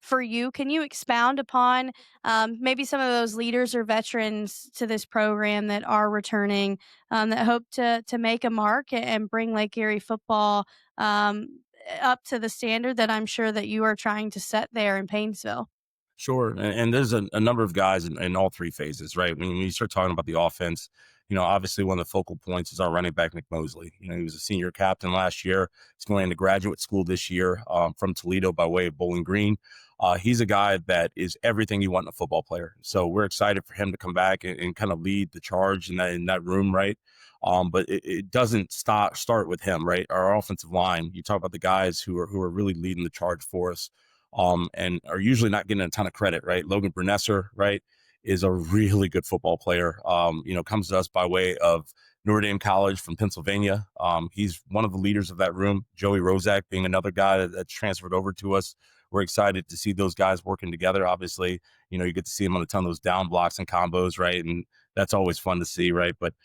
for you. Can you expound upon maybe some of those leaders or veterans to this program that are returning, that hope to make a mark and bring Lake Erie football up to the standard that I'm sure that you are trying to set there in Paynesville? Sure. And there's a number of guys in all three phases, right? When you start talking about the offense, obviously one of the focal points is our running back, Nick Mosley. He was a senior captain last year. He's going into graduate school this year from Toledo by way of Bowling Green. He's a guy that is everything you want in a football player. So we're excited for him to come back and kind of lead the charge in that room, right? But it doesn't start with him, right? Our offensive line. You talk about the guys who are really leading the charge for us, and are usually not getting a ton of credit, right? Logan Brunesser, right, is a really good football player. Comes to us by way of Notre Dame College from Pennsylvania. He's one of the leaders of that room. Joey Rozak being another guy that's transferred over to us. We're excited to see those guys working together. Obviously, you get to see them on a ton of those down blocks and combos, right? And that's always fun to see, right? But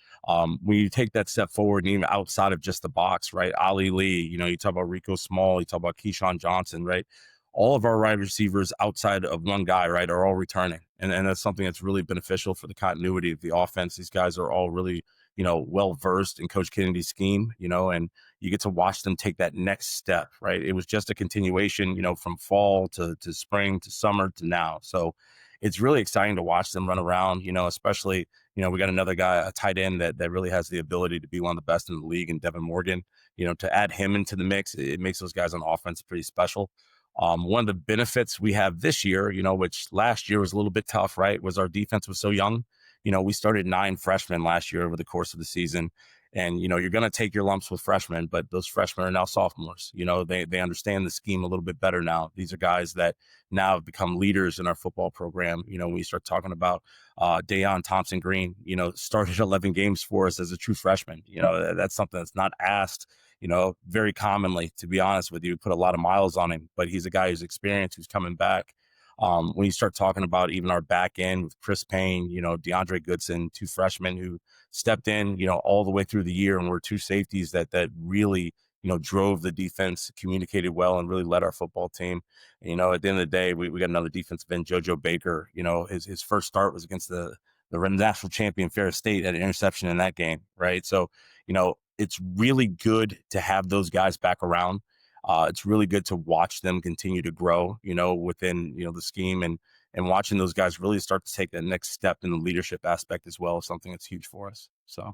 when you take that step forward and even outside of just the box, right? Ali Lee, you talk about Rico Small, you talk about Keyshawn Johnson, right? All of our wide receivers outside of one guy, right, are all returning. And that's something that's really beneficial for the continuity of the offense. These guys are all really, well versed in Coach Kennedy's scheme, and you get to watch them take that next step, right? It was just a continuation, from fall to spring to summer to now. So it's really exciting to watch them run around, especially, we got another guy, a tight end that really has the ability to be one of the best in the league, and Devin Morgan. To add him into the mix, it makes those guys on offense pretty special. One of the benefits we have this year, which last year was a little bit tough, right, was our defense was so young. We started 9 freshmen last year over the course of the season. And, you're going to take your lumps with freshmen, but those freshmen are now sophomores. They understand the scheme a little bit better now. These are guys that now have become leaders in our football program. When you start talking about Dayon Thompson Green, started 11 games for us as a true freshman. That's something that's not asked, very commonly, to be honest with you. Put a lot of miles on him, but he's a guy who's experienced, who's coming back. When you start talking about even our back end with Chris Payne, DeAndre Goodson, 2 freshmen who stepped in, all the way through the year, and were 2 safeties that really, drove the defense, communicated well, and really led our football team. At the end of the day, we got another defensive end, JoJo Baker. His first start was against the national champion Ferris State, at an interception in that game, right? So, it's really good to have those guys back around. It's really good to watch them continue to grow, within, the scheme, and watching those guys really start to take that next step in the leadership aspect as well is something that's huge for us. So.